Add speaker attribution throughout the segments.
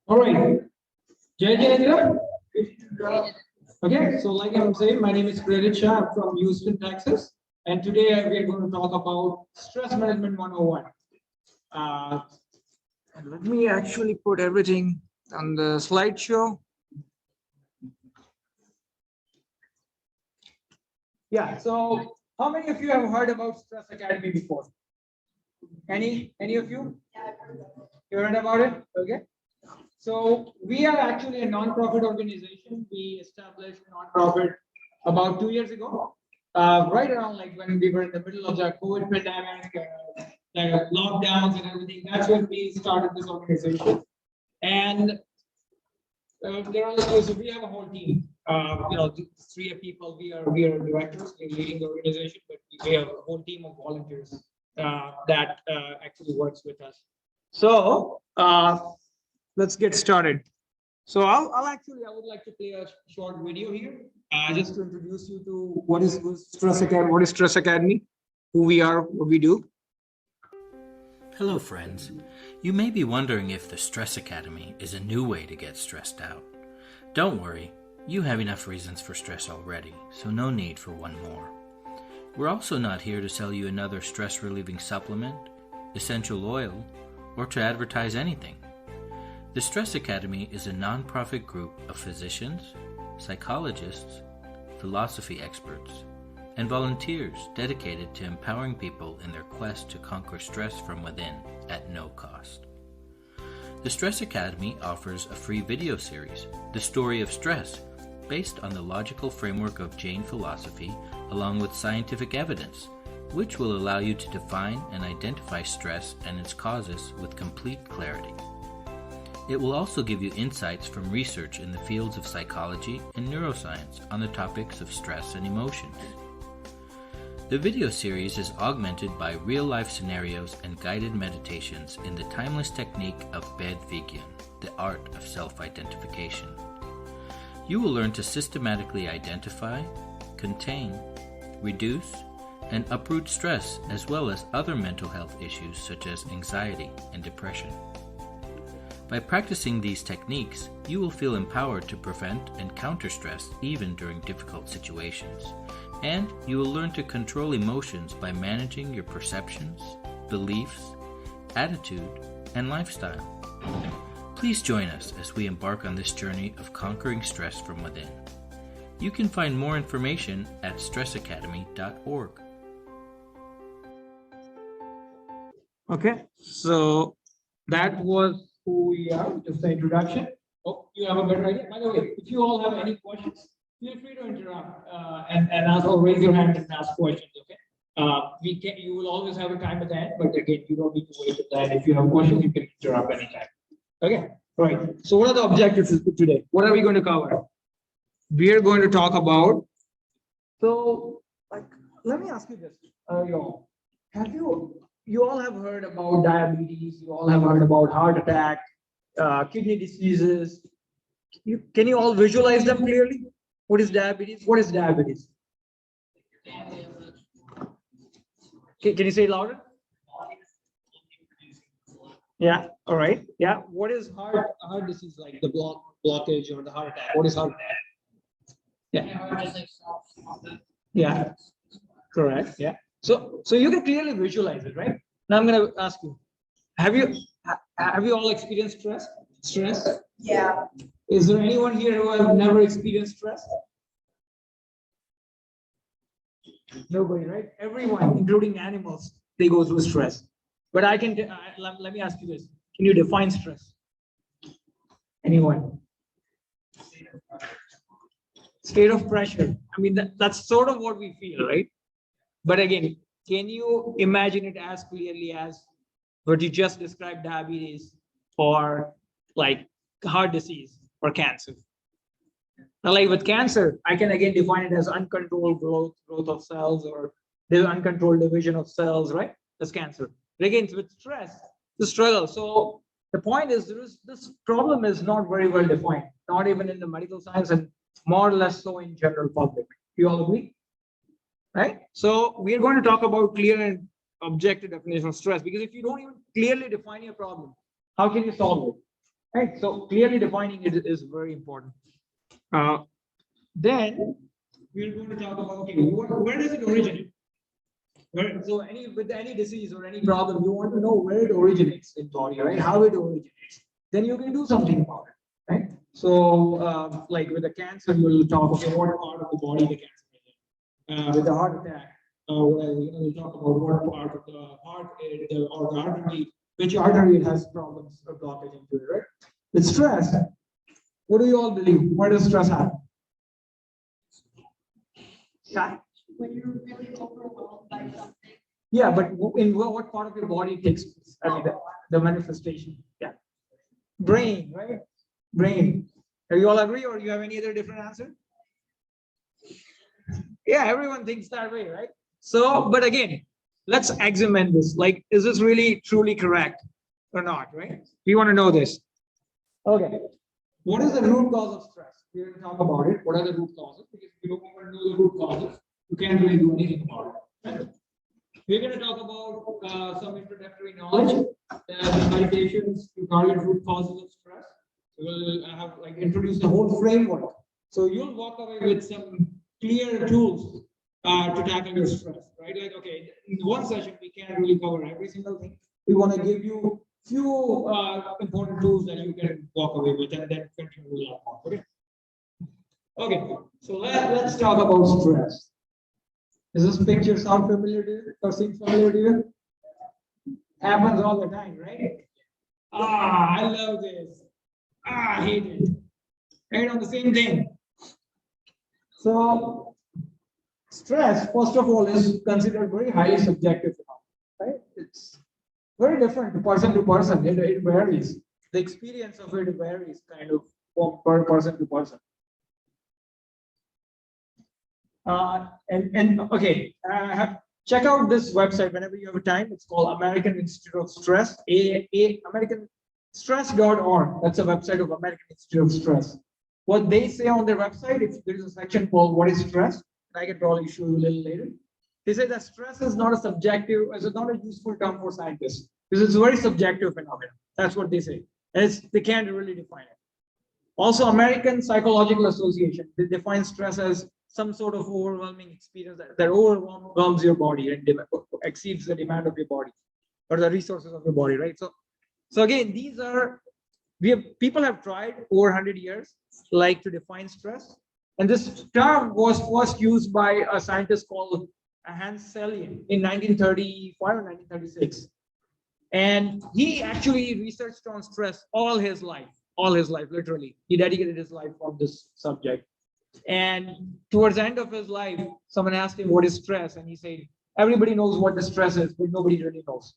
Speaker 1: All right. Jai Jai. Okay, so like I'm saying, my name is Prerit Shah. I'm from Houston, Texas. And today we are going to talk about Stress Management 101. And let me actually put everything on the slideshow. Yeah, so how many of you have heard about Stress Academy before? Any of you? You heard about it? Okay. So we are actually a non-profit organization. We established a non-profit about 2 years ago, right around like when we were in the middle of the COVID pandemic, the lockdowns and everything. That's when we started this organization. And so we have a whole team. Three people. We are directors. We're leading the organization, but we have a whole team of volunteers that actually works with us. So let's get started. So I would like to play a short video here, just to introduce you to what is Stress Academy, who we are, what we do.
Speaker 2: Hello friends. You may be wondering if the Stress Academy is a new way to get stressed out. Don't worry, you have enough reasons for stress already, so no need for one more. We're also not here to sell you another stress-relieving supplement, essential oil, or to advertise anything. The Stress Academy is a non-profit group of physicians, psychologists, philosophy experts, and volunteers dedicated to empowering people in their quest to conquer stress from within at no cost. The Stress Academy offers a free video series, The Story of Stress, based on the logical framework of Jain philosophy along with scientific evidence, which will allow you to define and identify stress and its causes with complete clarity. It will also give you insights from research in the fields of psychology and neuroscience on the topics of stress and emotions. The video series is augmented by real-life scenarios and guided meditations in the timeless technique of Ved Vigyan, the art of self-identification. You will learn to systematically identify, contain, reduce, and uproot stress as well as other mental health issues such as anxiety and depression. By practicing these techniques, you will feel empowered to prevent and counter stress even during difficult situations. And you will learn to control emotions by managing your perceptions, beliefs, attitude, and lifestyle. Please join us as we embark on this journey of conquering stress from within. You can find more information at stressacademy.org.
Speaker 1: Okay, so that was who we are, just the introduction. Oh, you have a better idea. By the way, if you all have any questions, feel free to interrupt and also raise your hand and ask questions. Okay, you will always have a time at the end, but again, you don't need to wait at the end. If you have questions, you can interrupt anytime. Okay, right. So what are the objectives today? What are we going to cover? We are going to talk about. So, let me ask you this, y'all. You all have heard about diabetes? You all have heard about heart attack, kidney diseases. Can you all visualize them clearly? What is diabetes? What is diabetes? Can you say it louder? Yeah. All right. Yeah. What is heart disease, like the blockage or the heart attack? What is heart attack? Yeah. Yeah. Correct. Yeah. So you can clearly visualize it, right? Now I'm going to ask you: Have you all experienced stress?
Speaker 3: Yeah.
Speaker 1: Is there anyone here who have never experienced stress? Nobody, right? Everyone, including animals, they go through stress. But let me ask you this: Can you define stress? Anyone? State of pressure. I mean, that's sort of what we feel, right? But again, can you imagine it as clearly as what you just described, diabetes or like heart disease or cancer? Now, like with cancer, I can again define it as uncontrolled growth of cells, or there's uncontrolled division of cells, right? That's cancer. But again, with stress, the struggle. So the point is, this problem is not very well defined, not even in the medical science, and more or less so in general public. You all agree? Right? So we are going to talk about clear and objective definition of stress, because if you don't even clearly define your problem, how can you solve it? Right. So clearly defining it is very important. Then we're going to talk about, okay, where does it originate? So with any disease or any problem, you want to know where it originates in body, right? How it originates. Then you can do something about it, right? So like with the cancer, you'll talk about what part of the body the cancer is in. With the heart attack, we'll talk about what part of the heart or the artery, which artery it has problems or blockage into it, right? With stress, what do you all believe? Where does stress happen? Yeah.
Speaker 3: When you're really overwhelmed by something.
Speaker 1: Yeah, but in what part of your body takes place? I mean, the manifestation. Yeah. Brain, right? Brain. Do you all agree, or you have any other different answer? Yeah, everyone thinks that way, right? So, but again, let's examine this. Like, is this really truly correct or not, right? We want to know this. Okay. What is the root cause of stress? We're going to talk about it. What are the root causes? Because if you don't even know the root causes, you can't really do anything about it. Right? We're going to talk about some introductory knowledge, meditations to target root causes of stress. We'll have like introduce the whole framework. So you'll walk away with some clear tools to tackle your stress, right? Like, okay, in one session, we can't really cover every single thing. We want to give you few important tools that you can walk away with and then continue to learn more. Okay. Okay. So let's talk about stress. Does this picture sound familiar to you or seem familiar to you? Happens all the time, right? Ah, I love this. Ah, I hate it. Right on the same thing. So stress, first of all, is considered very highly subjective, right? It's very different person to person. It varies. The experience of it varies kind of from person to person. And okay, check out this website whenever you have time. It's called American Institute of Stress, AmericanStress.org. That's a website of American Institute of Stress. What they say on their website, if there is a section called "What is Stress," I can probably show you a little later. They say that stress is not a subjective, is not a useful term for scientists because it's a very subjective phenomenon. That's what they say. And they can't really define it. Also, American Psychological Association, they define stress as some sort of overwhelming experience that overwhelms your body and exceeds the demand of your body or the resources of your body, right? So again, these are people have tried over 100 years like to define stress, and this term was first used by a scientist called Hans Selye in 1935 or 1936, and he actually researched on stress all his life, literally. He dedicated his life on this subject. And towards the end of his life, someone asked him, what is stress? And he said, everybody knows what the stress is, but nobody really knows.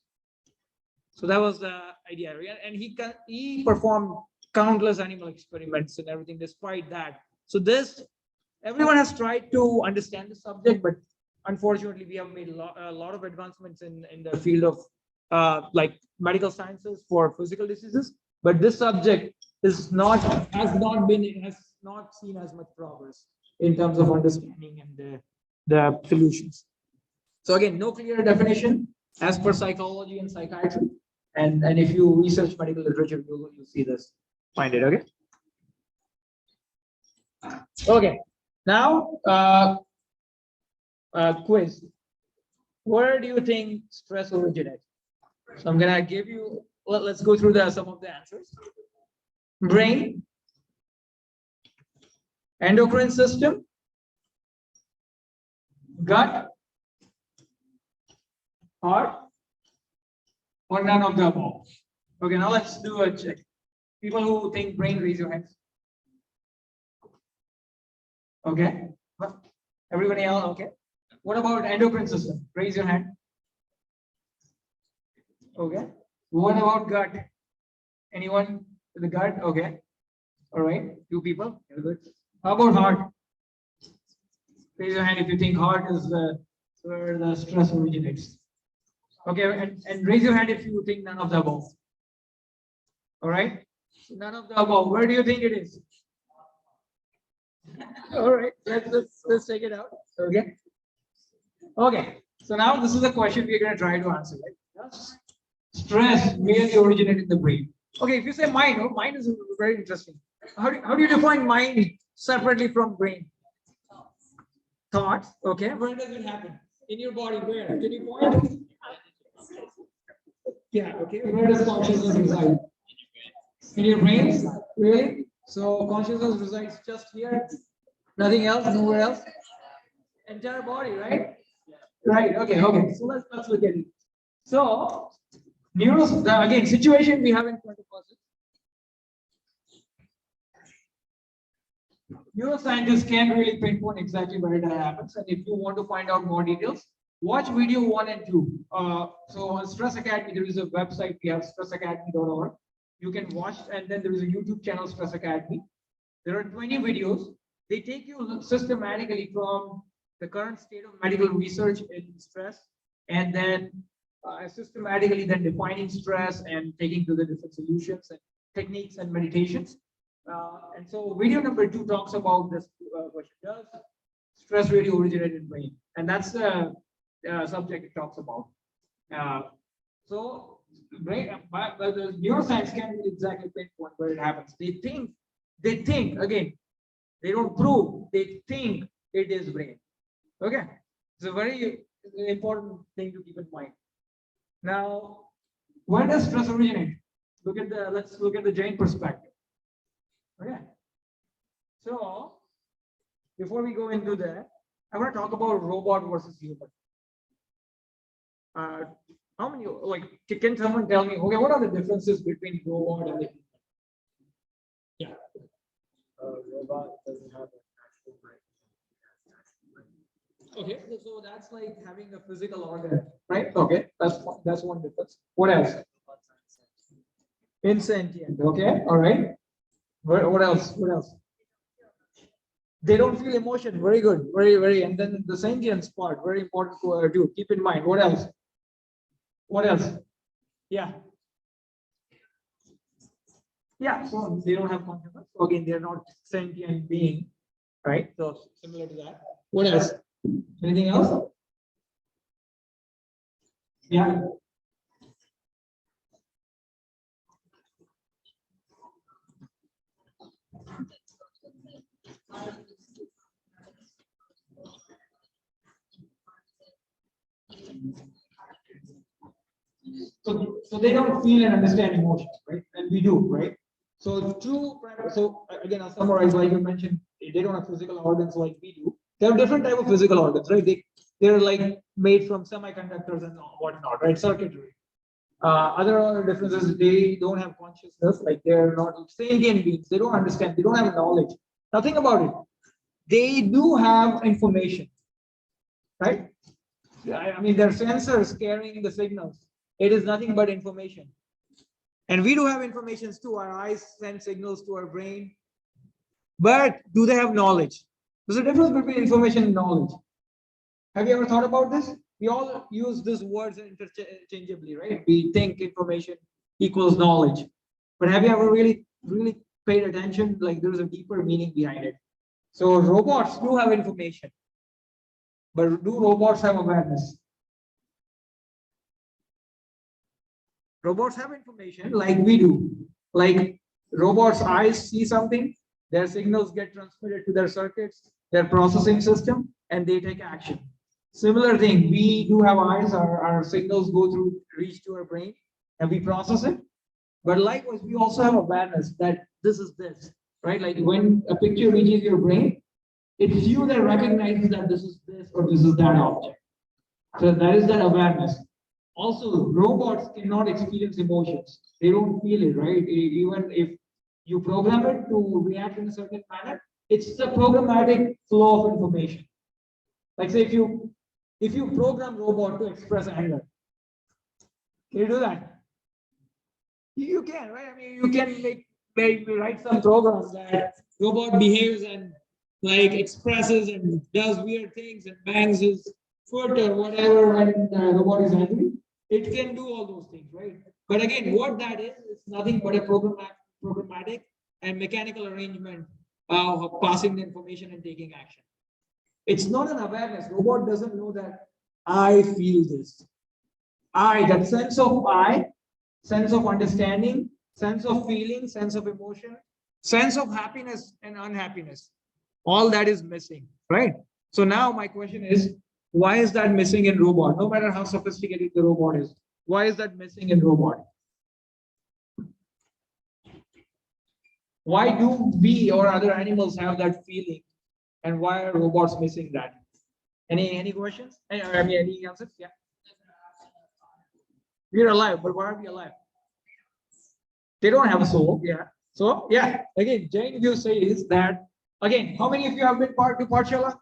Speaker 1: So that was the idea. And he performed countless animal experiments and everything despite that. So everyone has tried to understand the subject, but unfortunately, we have made a lot of advancements in the field of like medical sciences for physical diseases. But this subject has not seen as much progress in terms of understanding and the solutions. So again, no clear definition as per psychology and psychiatry. And if you research medical literature, you'll see this, find it, okay? Okay, now quiz. Where do you think stress originates? So I'm gonna give you, let's go through some of the answers. Brain, endocrine system, gut, heart, or none of the above. Okay, now let's do a check. People who think brain, raise your hands. Okay, everybody else, okay. What about endocrine system? Raise your hand. Okay. What about gut? Anyone with the gut? Okay. All right. Two people. Very good. How about heart? Raise your hand if you think heart is where the stress originates. Okay. And raise your hand if you think none of the above. All right. None of the above. Where do you think it is? All right. Let's take it out. Okay. Okay. So now this is the question we're going to try to answer. Right? Stress really originates in the brain. Okay, if you say mind, oh, mind is very interesting. How do you define mind separately from brain? Thoughts, okay. Where does it happen? In your body, where? Can you point? Yeah, okay. Where does consciousness reside? In your brain? Really? So consciousness resides just here, nothing else, nowhere else? Entire body, right? Right, okay, okay. So let's look at it. So, again, situation we have in front of us. Neuroscientists can't really pinpoint exactly where it happens. And if you want to find out more details, watch video 1 and 2. So on Stress Academy, there is a website, we have StressManagement101. You can watch, and then there is a YouTube channel, Stress Academy. There are 20 videos. They take you systematically from the current state of medical research in stress, and then systematically then defining stress and taking to the different solutions and techniques and meditations. And so video number 2 talks about this question: does stress really originate in brain? And that's the subject it talks about. So brain, but the neuroscience can't exactly pinpoint where it happens. They think again. They don't prove. They think it is brain. Okay, it's a very important thing to keep in mind. Now, where does stress originate? Let's look at the Jain perspective. Okay. So, before we go into that, I want to talk about robot versus human. How many, like, can someone tell me, okay, what are the differences between robot and the human? Yeah.
Speaker 4: Robot doesn't have an actual brain.
Speaker 1: Okay, so that's like having a physical organ, right? Okay, that's one difference. What else? Insentient. Okay, all right. What else? What else? They don't feel emotion. Very good. Very. And then the sentience part, very important to keep in mind. What else? What else? Yeah. Yeah. So they don't have consciousness. So again, they're not sentient being, right? So similar to that. What else? Anything else? Yeah. So they don't feel and understand emotions, right? And we do, right? So again, I'll summarize. Like you mentioned, they don't have physical organs like we do. They have different type of physical organs, right? They're like made from semiconductors and whatnot, right? Circuitry. Other differences, they don't have consciousness, like they're not sentient beings. They don't understand. They don't have knowledge. Now think about it. They do have information, right? I mean, they're sensors carrying the signals. It is nothing but information. And we do have information too. Our eyes send signals to our brain. But do they have knowledge? There's a difference between information and knowledge. Have you ever thought about this? We all use these words interchangeably, right? We think information equals knowledge. But have you ever really paid attention? Like there's a deeper meaning behind it. So robots do have information. But do robots have awareness? Robots have information like we do. Like robots' eyes see something, their signals get transmitted to their circuits, their processing system, and they take action. Similar thing, we do have eyes, our signals go through, reach to our brain, and we process it. But likewise, we also have awareness that this is this, right? Like when a picture reaches your brain, it's you that recognizes that this is this or this is that object. So that is that awareness. Also, robots cannot experience emotions. They don't feel it, right? Even if you program it to react in a certain manner, it's the programmatic flow of information. Like say if you program robot to express anger, can you do that? You can, right? I mean, you can maybe write some programs that robot behaves and like expresses and does weird things and bangs his foot or whatever when the robot is angry. It can do all those things, right? But again, what that is nothing but a programmatic and mechanical arrangement of passing the information and taking action. It's not an awareness. Robot doesn't know that I feel this. That sense of I, sense of understanding, sense of feeling, sense of emotion, sense of happiness and unhappiness. All that is missing, right? So now my question is, why is that missing in robot? No matter how sophisticated the robot is, why is that missing in robot? Why do we or other animals have that feeling, and why are robots missing that? Any questions? Any answers? Yeah. We're alive, but why are we alive? They don't have a soul. Yeah. So yeah, again, Jain view says that again. How many of you have been to Pathshala?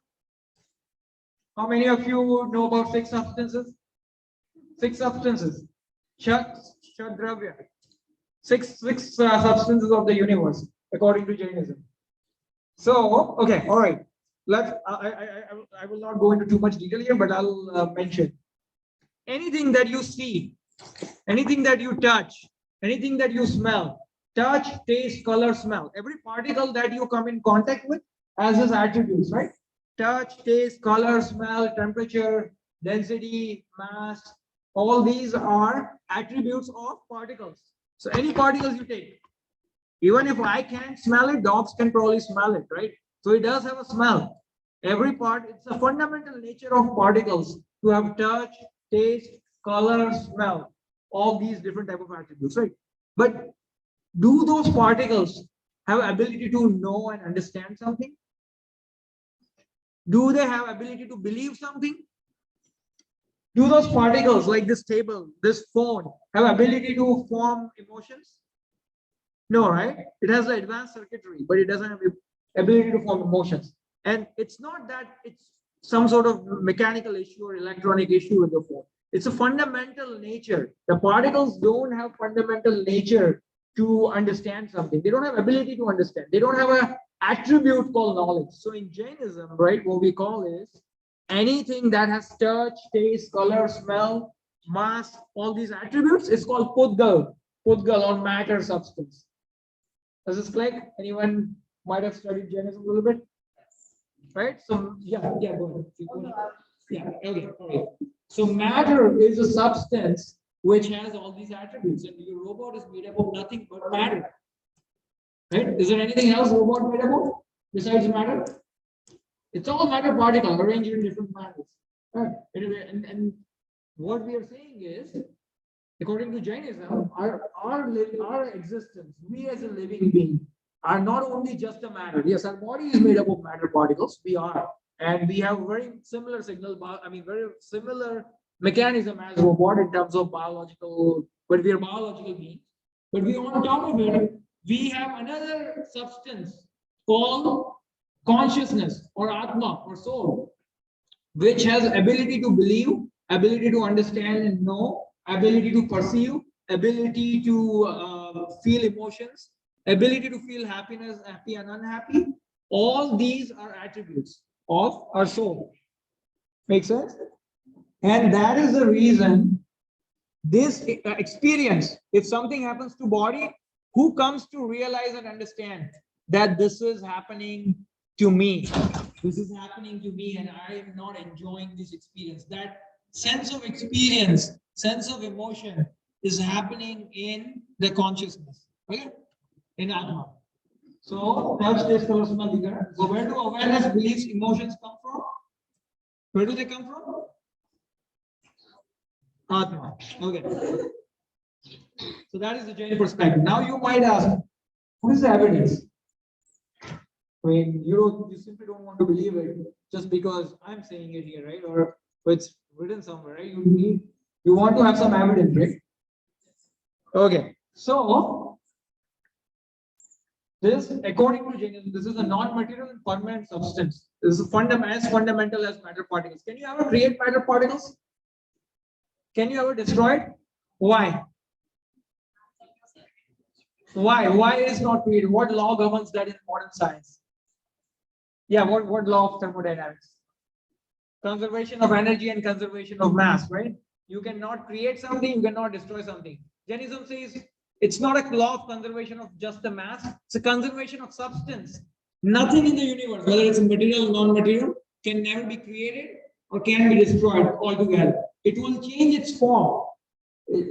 Speaker 1: How many of you know about six substances? Six substances. Shadravya. Six substances of the universe, according to Jainism. So okay, all right. I will not go into too much detail here, but I'll mention anything that you see, anything that you touch, anything that you smell, touch, taste, color, smell. Every particle that you come in contact with has its attributes, right? Touch, taste, color, smell, temperature, density, mass, all these are attributes of particles. So any particles you take, even if I can't smell it, dogs can probably smell it, right? So it does have a smell. Every part, it's a fundamental nature of particles to have touch, taste, color, smell, all these different type of attributes, right? But do those particles have ability to know and understand something? Do they have ability to believe something? Do those particles like this table, this phone, have ability to form emotions? No, right? It has the advanced circuitry, but it doesn't have the ability to form emotions. And it's not that it's some sort of mechanical issue or electronic issue with the phone. It's a fundamental nature. The particles don't have fundamental nature to understand something. They don't have ability to understand. They don't have an attribute called knowledge. So in Jainism, right, what we call is anything that has touch, taste, color, smell, mass, all these attributes is called Pudgal. Pudgal on matter substance. Does this click? Anyone might have studied Jainism a little bit? Right? So yeah, go ahead. Yeah, okay. So matter is a substance which has all these attributes, and your robot is made up of nothing but matter. Right? Is there anything else robot made up of besides matter? It's all matter particles arranged in different matters. Right? And what we are saying is, according to Jainism, our existence, we as a living being, are not only just a matter. Yes, our body is made up of matter particles. We are, and we have very similar very similar mechanism as robot in terms of biological. But we are biological beings. But we on top of it, we have another substance called consciousness or Atma or soul, which has ability to believe, ability to understand and know, ability to perceive, ability to feel emotions, ability to feel happiness, happy and unhappy. All these are attributes of our soul. Make sense? And that is the reason this experience, if something happens to body, who comes to realize and understand that this is happening to me? This is happening to me and I am not enjoying this experience. That sense of experience, sense of emotion is happening in the consciousness, okay? In Atma. So, touch, taste, color, smell, vigor. So, where do awareness, beliefs, emotions come from? Where do they come from? Atma. Okay. So, that is the Jain perspective. Now, you might ask, what is the evidence? I mean, you simply don't want to believe it just because I'm saying it here, right? Or it's written somewhere, right? You want to have some evidence, right? Okay. So, this, according to Jainism, this is a non-material and permanent substance. This is as fundamental as matter particles. Can you ever create matter particles? Can you ever destroy it? Why? Why? Why is not created? What law governs that in modern science? Yeah, what law of thermodynamics? Conservation of energy and conservation of mass, right? You cannot create something, you cannot destroy something. Jainism says it's not a law of conservation of just the mass, it's a conservation of substance. Nothing in the universe, whether it's material or non-material, can never be created or can be destroyed altogether. It will change its form.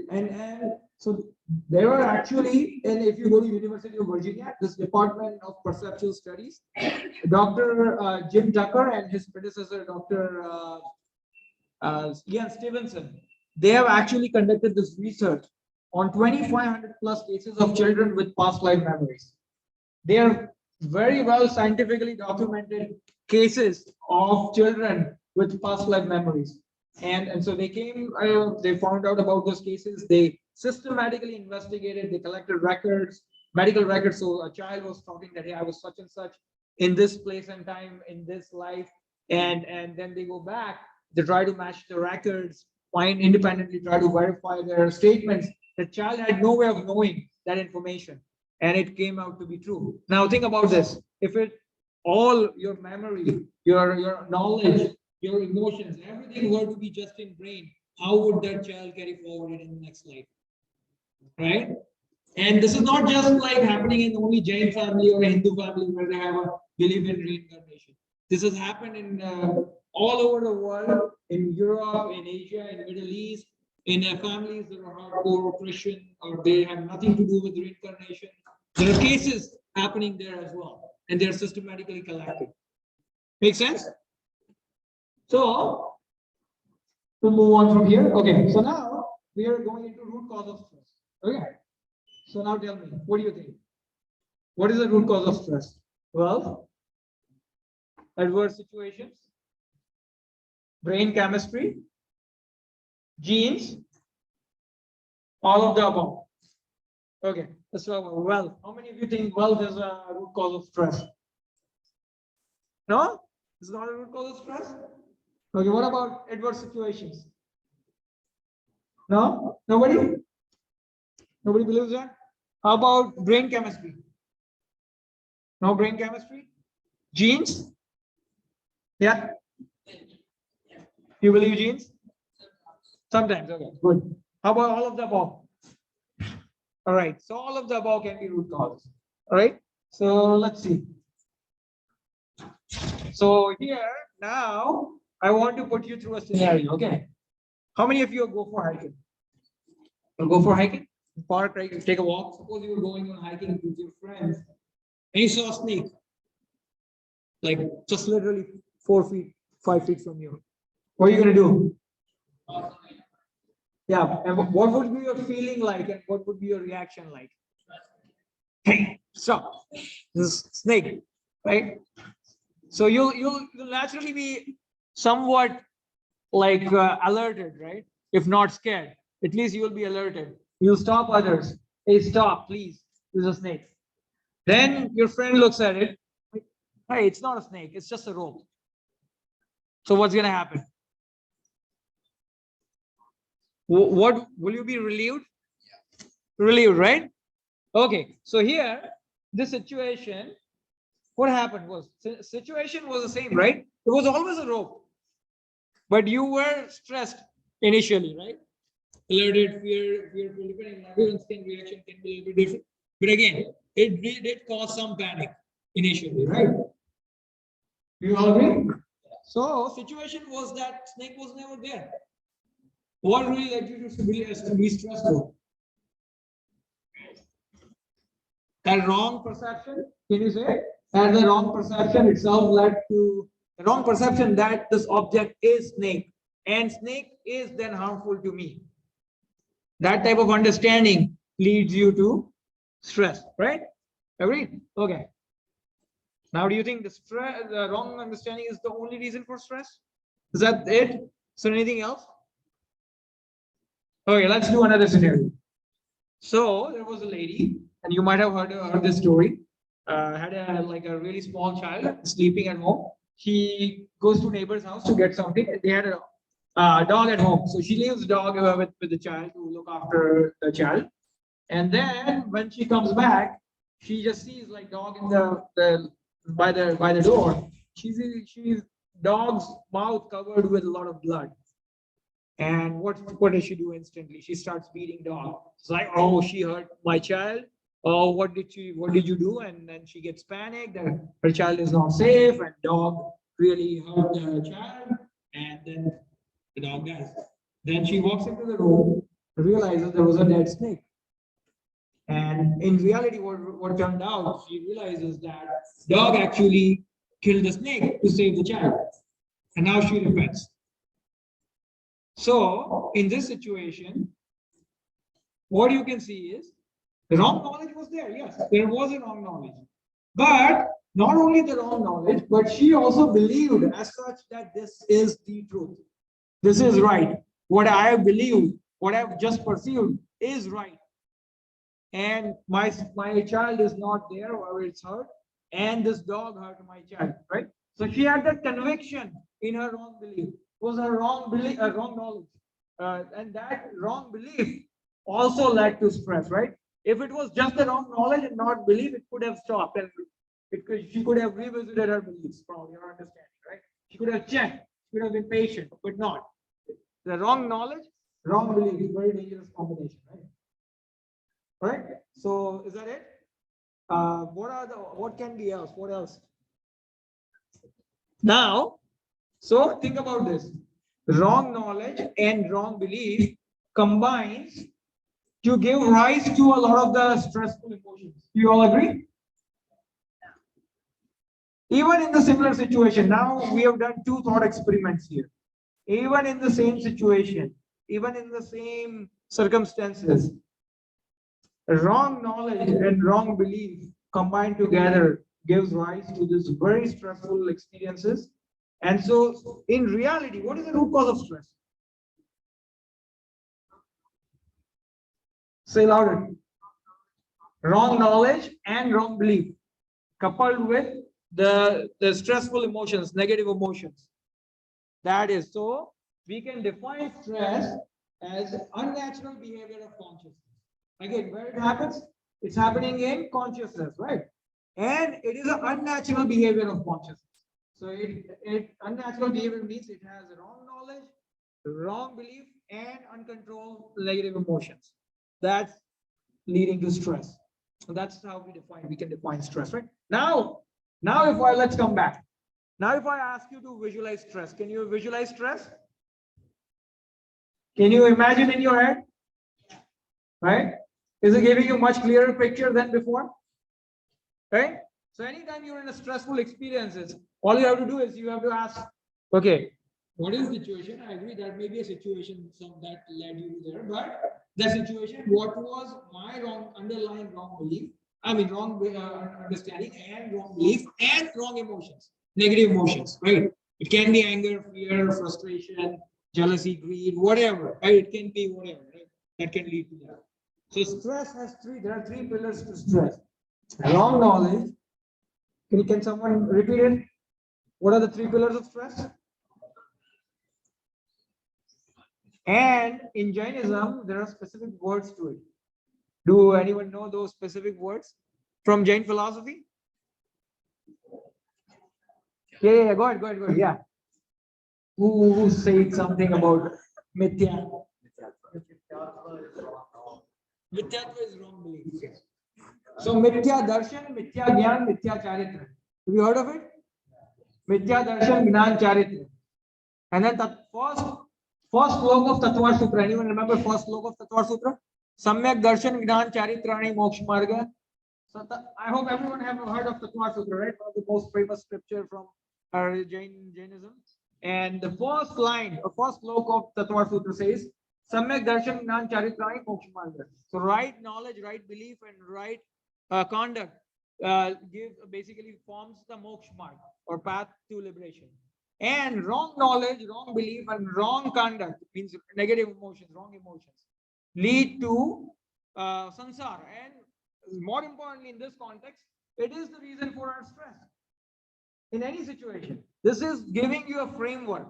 Speaker 1: And So there are actually, and if you go to University of Virginia, this Department of Perceptual Studies, Dr. Jim Tucker and his predecessor, Dr. Ian Stevenson, they have actually conducted this research on 2,500 plus cases of children with past life memories. They are very well scientifically documented cases of children with past life memories. And so they came, they found out about those cases. They systematically investigated, they collected records, medical records. So a child was talking that, hey, I was such and such in this place and time, in this life. And then they go back, they try to match the records, find independently, try to verify their statements. The child had no way of knowing that information. And it came out to be true. Now think about this. If it all your memory, your knowledge, your emotions, everything were to be just in brain, how would that child carry forward in the next life? Right? And this is not just like happening in only Jain family or Hindu family where they have a belief in reincarnation. This has happened in all over the world, in Europe, in Asia, in Middle East, in families that are hardcore Christian or they have nothing to do with reincarnation. There are cases happening there as well, and they're systematically collected. Make sense? So, to move on from here, okay. So now we are going into root cause of stress. Okay. So now tell me, what do you think? What is the root cause of stress? Well, adverse situations, brain chemistry, genes, all of the above. Okay. So, well, how many of you think wealth is a root cause of stress? No? It's not a root cause of stress? Okay, what about adverse situations? No? Nobody? Nobody believes that? How about brain chemistry? No brain chemistry? Genes? Yeah? You believe genes? Sometimes, okay, good. How about all of the above? All right, so all of the above can be root causes. All right, so let's see. So here, now, I want to put you through a scenario, okay? How many of you go for hiking? You'll go for hiking? Park, right? You take a walk. Suppose you were going on hiking with your friends and you saw a snake. Like just literally 4 feet, 5 feet from you. What are you gonna do? Yeah, and what would be your feeling like and what would be your reaction like? Hey, stop. This is snake, right? So you'll naturally be somewhat like alerted, right? If not scared, at least you'll be alerted. You'll stop others. Hey, stop, please. This is a snake. Then your friend looks at it. Hey, it's not a snake. It's just a rope. So what's gonna happen? What will you be relieved? Relieved, right? Okay. So here, this situation, what happened was situation was the same, right? It was always a rope, but you were stressed initially, right? Alerted, fearful, depending on everyone's skin reaction can be a little bit different. But again, it did cause some panic initially, right? Do you all agree? So situation was that snake was never there. What really led you to be stressful? That wrong perception, can you say? And the wrong perception itself led to the wrong perception that this object is snake and snake is then harmful to me. That type of understanding leads you to stress, right? Agreed? Okay. Now, do you think the wrong understanding is the only reason for stress? Is that it? Is there anything else? Okay, let's do another scenario. So there was a lady, and you might have heard this story. Had a really small child sleeping at home. She goes to neighbor's house to get something. They had a dog at home, so she leaves the dog with the child to look after the child. And then when she comes back, she just sees like dog in the by the door. She's dog's mouth covered with a lot of blood. And what does she do instantly? She starts beating dog. It's like, oh, she hurt my child. Oh, what did you do? And then she gets panicked that her child is not safe and dog really hurt the child. And then the dog dies. Then she walks into the room, realizes there was a dead snake. And in reality, what turned out, she realizes that dog actually killed the snake to save the child. And now she repents. So in this situation, what you can see is the wrong knowledge was there. Yes, there was a wrong knowledge. But not only the wrong knowledge, but she also believed as such that this is the truth. This is right. What I have believed, what I have just perceived is right. And my child is not there, or it's hurt, and this dog hurt my child, right? So she had that conviction in her wrong belief. It was a wrong belief, a wrong knowledge. And that wrong belief also led to stress, right? If it was just the wrong knowledge and not belief, it could have stopped, and she could have revisited her beliefs from your understanding, right? She could have checked, she could have been patient, but not. The wrong knowledge, wrong belief, very dangerous combination, right? Right? So is that it? What can be else? What else? Now, so think about this. Wrong knowledge and wrong belief combines to give rise to a lot of the stressful emotions. Do you all agree? Even in the similar situation, now we have done two thought experiments here. Even in the same situation, even in the same circumstances, wrong knowledge and wrong belief combined together gives rise to this very stressful experiences. And so in reality, what is the root cause of stress? Say louder. Wrong knowledge and wrong belief coupled with the stressful emotions, negative emotions. That is, so we can define stress as unnatural behavior of consciousness. Again, where it happens? It's happening in consciousness, right? And it is an unnatural behavior of consciousness. So unnatural behavior means it has wrong knowledge, wrong belief, and uncontrolled negative emotions. That's leading to stress. So that's how we can define stress, right? Now let's come back. Now, if I ask you to visualize stress, can you visualize stress? Can you imagine in your head? Right? Is it giving you much clearer picture than before? Right? So anytime you're in a stressful experiences, all you have to do is you have to ask, okay, what is the situation? I agree that may be a situation that led you there, but the situation, what was my underlying wrong belief? I mean, wrong understanding and wrong belief and wrong emotions, negative emotions, right? It can be anger, fear, frustration, jealousy, greed, whatever, right? It can be whatever, right? That can lead to that. So stress has there are three pillars to stress. Wrong knowledge. Can someone repeat it? What are the three pillars of stress? And in Jainism, there are specific words to it. Do anyone know those specific words from Jain philosophy? Yeah, go ahead. Yeah. Who said something about mithya? Mithyatva is wrong belief. So mithya darshan, mithya gyan, mithya charitra. Have you heard of it? Mithya darshan, gnan charitra. And then the first slok of Tattva Sutra. Anyone remember first slok of Tattva Sutra? Samyak darshan, gnan charitrani, moksha marga. So I hope everyone have heard of Tattva Sutra, right? One of the most famous scripture from Jainism. And the first line, the first slok of Tattva Sutra says, Samyak darshan, gnan charitrani, moksha marga. So right knowledge, right belief, and right conduct basically forms the moksha marg or path to liberation. And wrong knowledge, wrong belief, and wrong conduct means negative emotions, wrong emotions, lead to sansara. And more importantly, in this context, it is the reason for our stress. In any situation, this is giving you a framework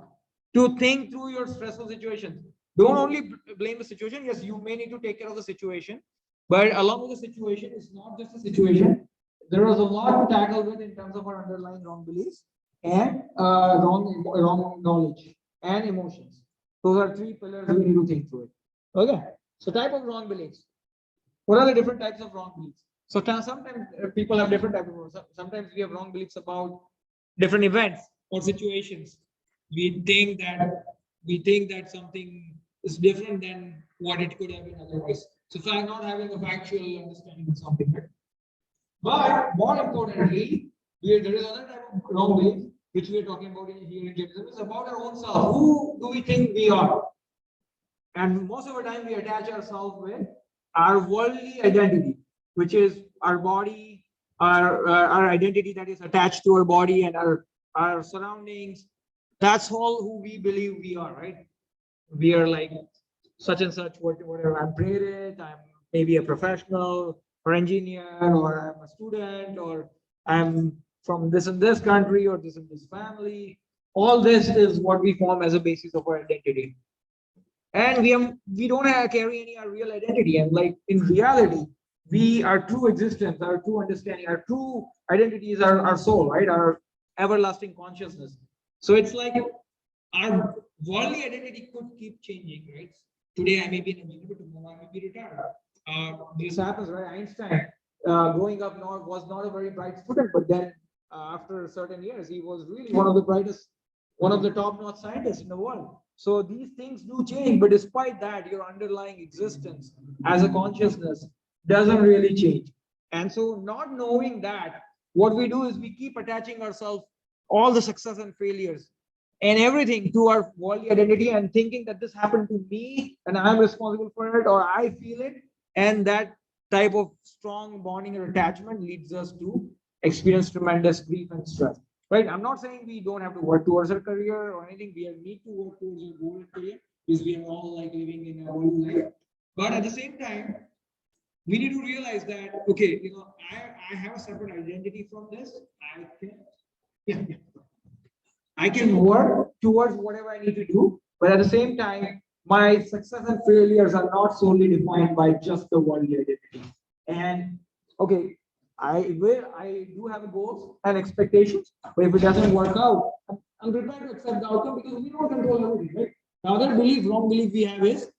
Speaker 1: to think through your stressful situations. Don't only blame the situation. Yes, you may need to take care of the situation, but along with the situation, it's not just a situation. There is a lot to tackle with in terms of our underlying wrong beliefs and wrong knowledge and emotions. Those are three pillars we need to think through it. Okay. So type of wrong beliefs. What are the different types of wrong beliefs? So sometimes people have different types of wrong. Sometimes we have wrong beliefs about different events or situations. We think that something is different than what it could have been otherwise. So not having a factual understanding of something, right? But more importantly, there is another type of wrong belief which we are talking about here in Jainism. It's about our own self. Who do we think we are? And most of the time, we attach ourselves with our worldly identity, which is our body, our identity that is attached to our body and our surroundings. That's all who we believe we are, right? We are like such and such, whatever. I'm Prerit, I'm maybe a professional or engineer, or I'm a student, or I'm from this and this country, or this and this family. All this is what we form as a basis of our identity. And we don't carry any our real identity. And like in reality, our true existence, our true understanding, our true identity is our soul, right? Our everlasting consciousness. So it's like our worldly identity could keep changing, right? Today I may be an engineer, but tomorrow I may be retired. This happens, right? Einstein, growing up, was not a very bright student, but then after certain years, he was really one of the brightest, one of the top-notch scientists in the world. So these things do change, but despite that, your underlying existence as a consciousness doesn't really change. And so, not knowing that, what we do is we keep attaching ourselves all the success and failures and everything to our worldly identity and thinking that this happened to me and I'm responsible for it, or I feel it. And that type of strong bonding or attachment leads us to experience tremendous grief and stress. Right? I'm not saying we don't have to work towards our career or anything. We need to work towards our goal in career because we are all like living in our own life. But at the same time, we need to realize that, okay, I have a separate identity from this. I can work towards whatever I need to do, but at the same time, my success and failures are not solely defined by just the worldly identity. And okay, I do have goals and expectations, but if it doesn't work out, I'm prepared to accept the outcome because we don't control everything, right? The other wrong belief we have is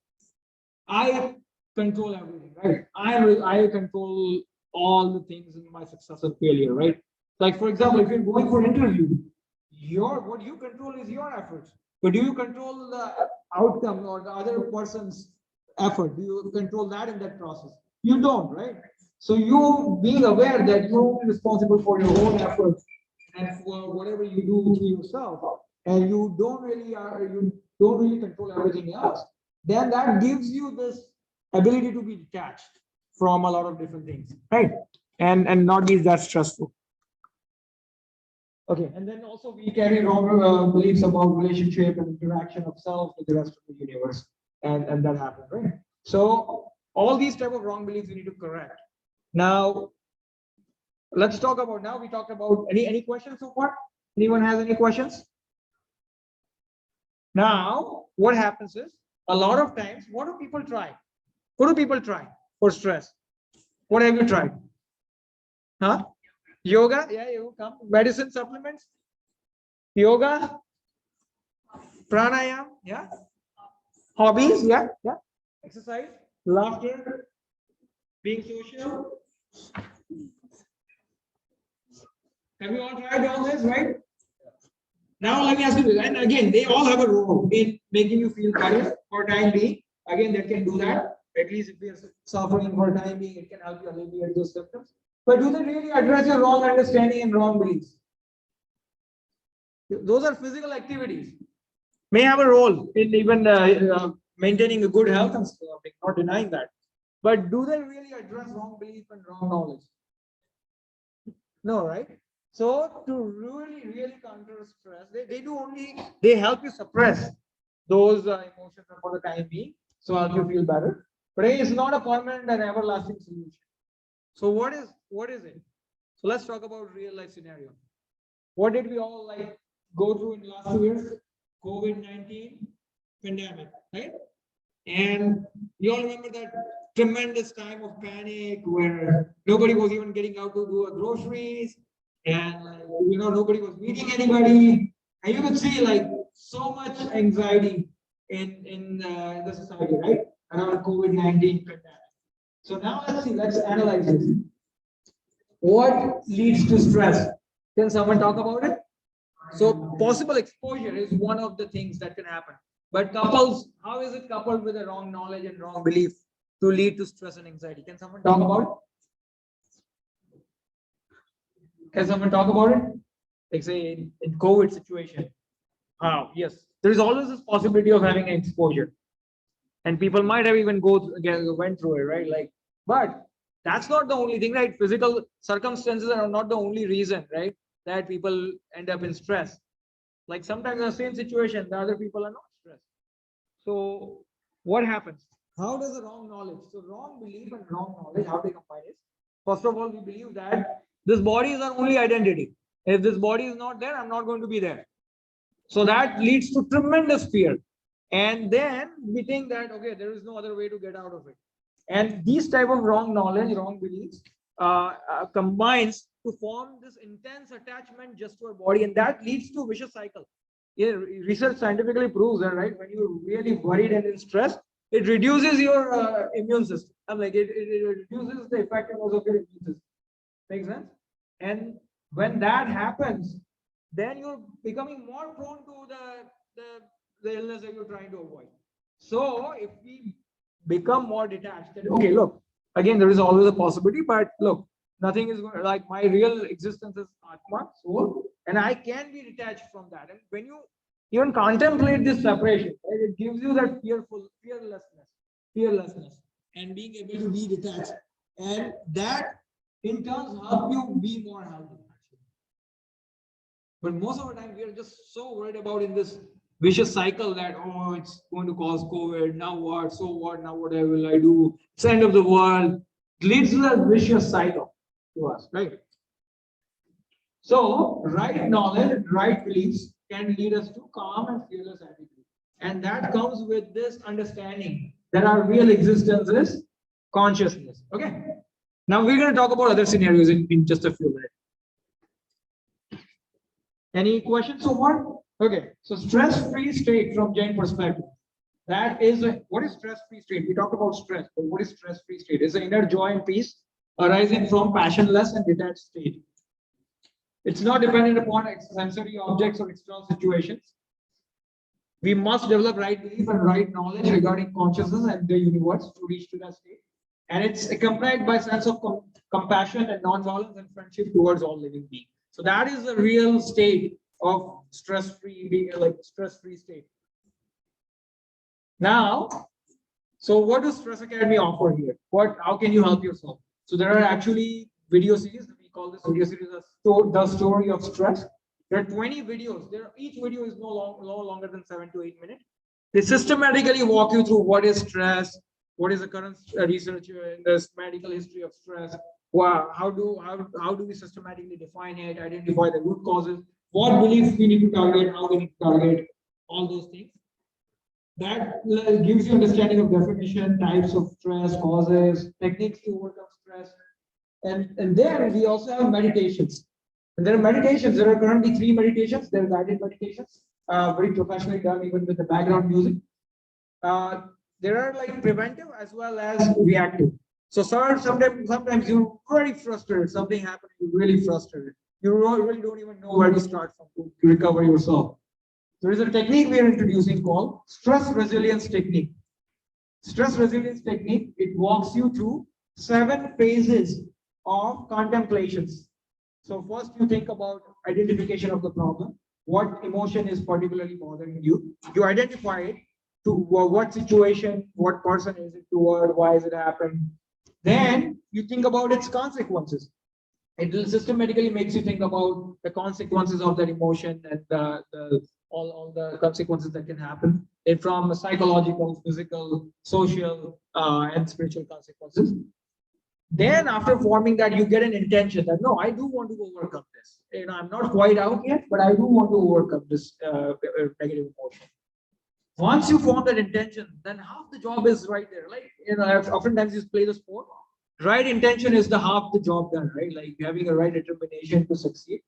Speaker 1: I control everything, right? I control all the things in my success and failure, right? Like for example, if you're going for an interview, what you control is your efforts, but do you control the outcome or the other person's effort? Do you control that in that process? You don't, right? So you being aware that you're responsible for your own efforts and for whatever you do to yourself, and you don't really control everything else, then that gives you this ability to be detached from a lot of different things, right? And not be that stressful. Okay, and then also we carry wrong beliefs about relationship and interaction of self with the rest of the universe, and that happens, right? So all these type of wrong beliefs we need to correct. Now, let's talk about. Now we talked about any questions so far. Anyone has any questions? Now, what happens is a lot of times, what do people try? What do people try for stress? What have you tried? Huh? Yoga? Yeah, you come. Medicine, supplements? Yoga? Pranayam? Yeah. Hobbies? Yeah. Yeah. Exercise? Laughter? Being social? Have you all tried all this, right? Now let me ask you this, and again, they all have a role in making you feel better for time being. Again, they can do that. At least if you're suffering for time being, it can help you alleviate those symptoms. But do they really address your wrong understanding and wrong beliefs? Those are physical activities. May have a role in even maintaining a good health and stuff. Not denying that. But do they really address wrong belief and wrong knowledge? No, right? So to really counter stress, they help you suppress those emotions for the time being, so help you feel better. But it's not a permanent and everlasting solution. So what is it? So let's talk about real life scenario. What did we all go through in the last 2 years? COVID-19 pandemic, right? And you all remember that tremendous time of panic where nobody was even getting out to do groceries, and nobody was meeting anybody, and you could see so much anxiety in the society, right, around COVID-19 pandemic. So now let's analyze this. What leads to stress? Can someone talk about it? So possible exposure is one of the things that can happen. But couples, how is it coupled with a wrong knowledge and wrong belief? to lead to stress and anxiety? Can someone talk about it? Can someone talk about it? Like say in COVID situation. Yes, there is always this possibility of having an exposure, and people might have even went through it, right? Like, but that's not the only thing, right? Physical circumstances are not the only reason, right, that people end up in stress. Like sometimes in the same situation, the other people are not stressed. So what happens? How does the wrong knowledge? So wrong belief and wrong knowledge, how they combine is, first of all, we believe that this body is our only identity. If this body is not there, I'm not going to be there. So that leads to tremendous fear. And then we think that, okay, there is no other way to get out of it. And these type of wrong knowledge, wrong beliefs combines to form this intense attachment just to our body. And that leads to a vicious cycle. Yeah, research scientifically proves that, right? When you're really worried and in stress, it reduces your immune system. It reduces the effectiveness of your immune system. Makes sense? And when that happens, then you're becoming more prone to the illness that you're trying to avoid. So if we become more detached, then okay, look, again, there is always a possibility, but look, nothing is going, like my real existence is Atma, soul, and I can be detached from that. And when you even contemplate this separation, right, it gives you that fearlessness, and being able to be detached. And that in turn help you be more healthy. But most of the time, we are just so worried about in this vicious cycle that, oh, it's going to cause COVID. Now what? So what? Now what will I do? It's the end of the world. It leads to that vicious cycle to us, right? So, right knowledge, right beliefs can lead us to calm and fearless attitude. And that comes with this understanding that our real existence is consciousness. Okay? Now, we're going to talk about other scenarios in just a few minutes. Any questions so far? Okay, so stress-free state from Jain perspective. That is, what is stress-free state? We talked about stress, but what is stress-free state? It's an inner joy and peace arising from passionless and detached state. It's not dependent upon sensory objects or external situations. We must develop right belief and right knowledge regarding consciousness and the universe to reach to that state. And it's accompanied by a sense of compassion and non-violence and friendship towards all living beings. So that is the real state of stress-free, stress-free state. Now, so what does Stress Academy offer here? How can you help yourself? So there are actually video series. We call this video series the story of stress. There are 20 videos. Each video is no longer than 7 to 8 minutes. They systematically walk you through what is stress, what is the current research in the medical history of stress. How do we systematically define it, identify the root causes, what beliefs we need to target, how we need to target, all those things. That gives you understanding of definition, types of stress, causes, techniques to overcome stress. And then we also have meditations. And there are meditations. There are currently 3 meditations. They're guided meditations, very professionally done, even with the background music. There are like preventive as well as reactive. So sometimes you're very frustrated. Something happened, you're really frustrated. You really don't even know where to start from to recover yourself. There is a technique we are introducing called stress resilience technique. Stress resilience technique, it walks you through 7 phases of contemplations. So first you think about identification of the problem. What emotion is particularly bothering you? You identify it to what situation, what person is it toward, why is it happening? Then you think about its consequences. It will systematically makes you think about the consequences of that emotion and all the consequences that can happen from psychological, physical, social, and spiritual consequences. Then after forming that, you get an intention that, no, I do want to overcome this. I'm not quite out yet, but I do want to overcome this negative emotion. Once you form that intention, then half the job is right there. Like, oftentimes you play the sport. Right intention is the half the job done, right? Like having a right determination to succeed.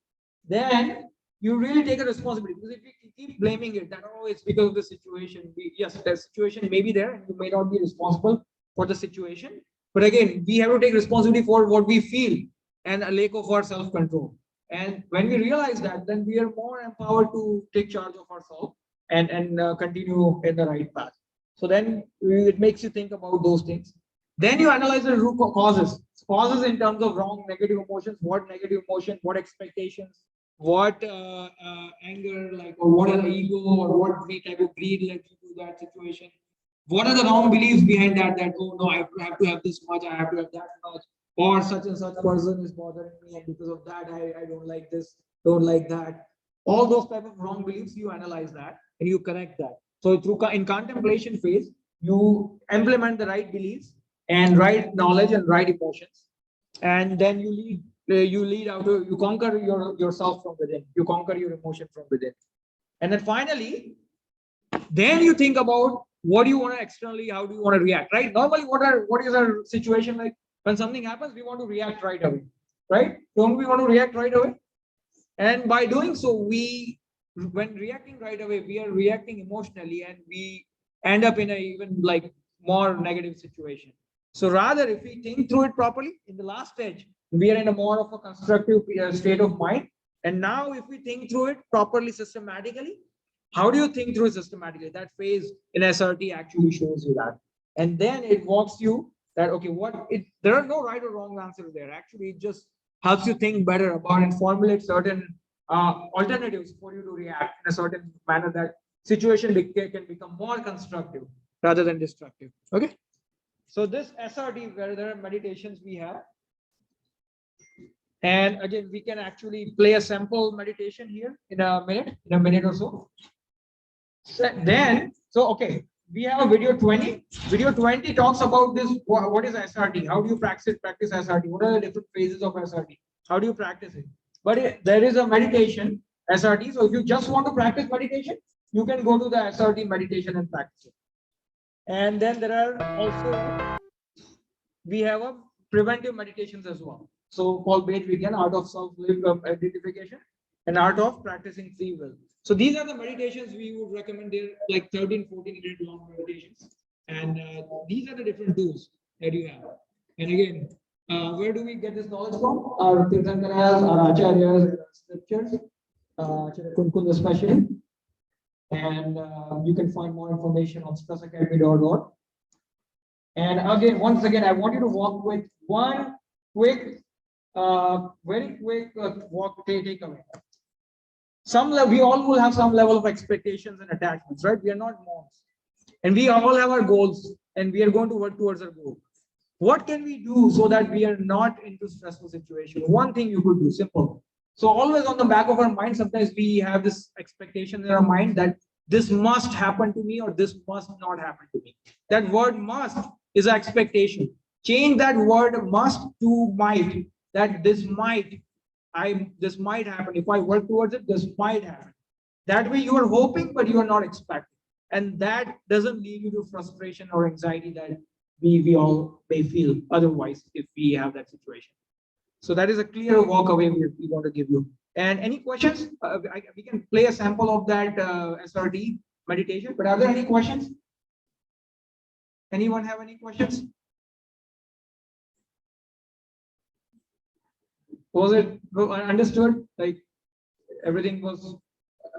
Speaker 1: Then you really take a responsibility, because if you keep blaming it, that, oh, it's because of the situation. Yes, the situation may be there and you may not be responsible for the situation. But again, we have to take responsibility for what we feel and a lack of our self-control. And when we realize that, then we are more empowered to take charge of ourselves and continue in the right path. So then it makes you think about those things. Then you analyze the root causes. Causes in terms of wrong negative emotions, what negative emotion, what expectations, what anger, like, or what are the ego, or what type of greed led you to that situation. What are the wrong beliefs behind that? That, oh no, I have to have this much, I have to have that much, or such and such person is bothering me, and because of that, I don't like this, don't like that. All those type of wrong beliefs, you analyze that and you correct that. So through in contemplation phase, you implement the right beliefs and right knowledge and right emotions, and then you lead out to, you conquer yourself from within, you conquer your emotion from within, and then finally, then you think about what do you want to externally, how do you want to react, right? Normally, what is our situation like? When something happens, we want to react right away, right? Don't we want to react right away? And by doing so, when reacting right away, we are reacting emotionally, and we end up in a even like more negative situation. So rather, if we think through it properly, in the last stage, we are in a more of a constructive state of mind. And now, if we think through it properly, systematically, how do you think through it systematically? That phase in SRT actually shows you that. And then it walks you that, okay, there are no right or wrong answers there. Actually, it just helps you think better about and formulate certain alternatives for you to react in a certain manner, that situation can become more constructive rather than destructive. Okay. So this SRT, where there are meditations we have, and again, we can actually play a sample meditation here in a minute or so. Okay, we have a video 20. Video 20 talks about this. What is SRT? How do you practice SRT? What are the different phases of SRT? How do you practice it? But there is a meditation SRT. So if you just want to practice meditation, you can go to the SRT meditation and practice it. And then there are also, we have a preventive meditations as well. So called Vegan, art of self-identification and art of practicing free will. So these are the meditations we would recommend. They're like 13, 14 minute long meditations. And these are the different tools that you have. And again, where do we get this knowledge from? Our Tirthankaras, our Acharyas, our scriptures, Kunkund especially. And you can find more information on stressacademy.org. And again, once again, I want you to walk with one quick, very quick takeaway. We all will have some level of expectations and attachments, right? We are not monks, and we all have our goals, and we are going to work towards our goal. What can we do so that we are not into stressful situation? One thing you could do, simple. So always on the back of our mind, sometimes we have this expectation in our mind that this must happen to me or this must not happen to me. That word must is an expectation. Change that word must to might. That this might happen. If I work towards it, this might happen. That way you are hoping, but you are not expecting. And that doesn't lead you to frustration or anxiety that we all may feel otherwise if we have that situation. So that is a clear walk away we want to give you. And any questions? We can play a sample of that SRT meditation. But are there any questions? Anyone have any questions? Was it understood? Like everything was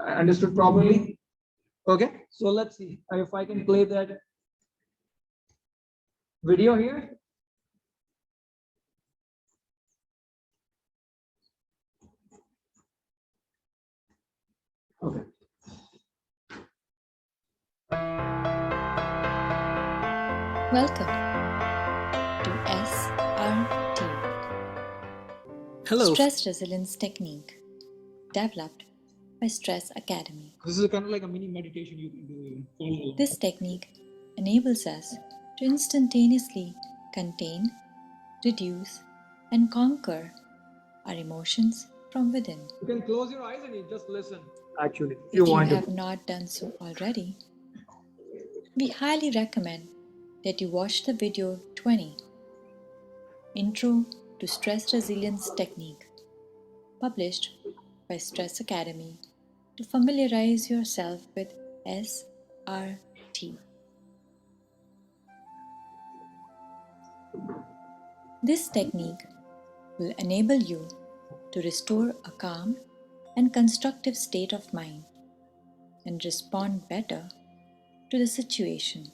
Speaker 1: understood properly? Okay, so let's see if I can play that video here. Okay.
Speaker 5: Welcome to SRT.
Speaker 2: Hello.
Speaker 5: Stress Resilience Technique, developed by Stress Academy.
Speaker 1: This is kind of like a mini meditation you can do.
Speaker 5: This technique enables us to instantaneously contain, reduce, and conquer our emotions from within.
Speaker 1: You can close your eyes and you just listen. Actually,
Speaker 5: If you have not done so already, we highly recommend that you watch the video 20, Intro to Stress Resilience Technique, published by Stress Academy, to familiarize yourself with SRT. This technique will enable you to restore a calm and constructive state of mind and respond better to the situation.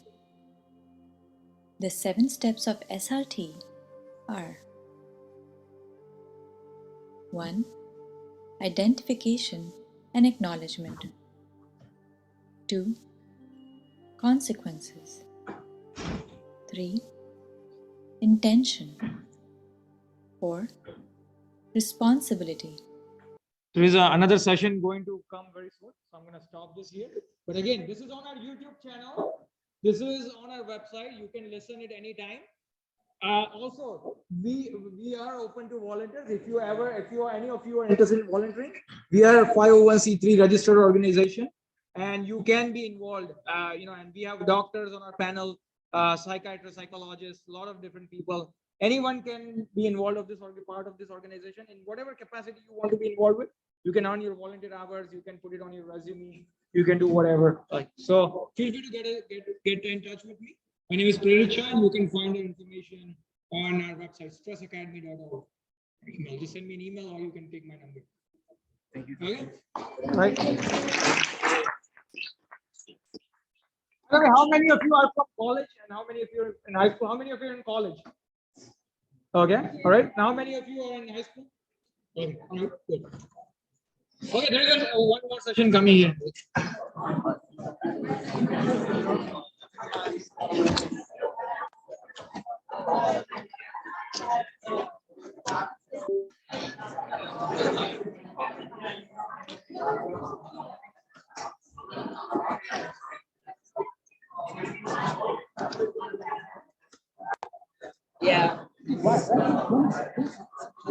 Speaker 5: The 7 steps of SRT are: 1. Identification and acknowledgement. 2. Consequences. 3. Intention. 4. Responsibility.
Speaker 1: There is another session going to come very soon, so I'm going to stop this here. But again, this is on our YouTube channel. This is on our website. You can listen it anytime. Also, we are open to volunteers. If any of you are interested in volunteering, we are a 501c3 registered organization, and you can be involved. And we have doctors on our panel, psychiatrists, psychologists, a lot of different people. Anyone can be involved of this or be part of this organization in whatever capacity you want to be involved with. You can earn your volunteer hours. You can put it on your resume. You can do whatever. So feel free to get in touch with me. My name is Prerit Shah, and you can find the information on our website, stressacademy.org. Email. Just send me an email, or you can take my number. Thank you. Okay. Right. Okay. How many of you are from college, and how many of you are in high school? How many of you are in college? Okay. All right. Now, how many of you are in high school? Okay. All right. Good. Okay. There is one more session coming here.
Speaker 6: Yeah.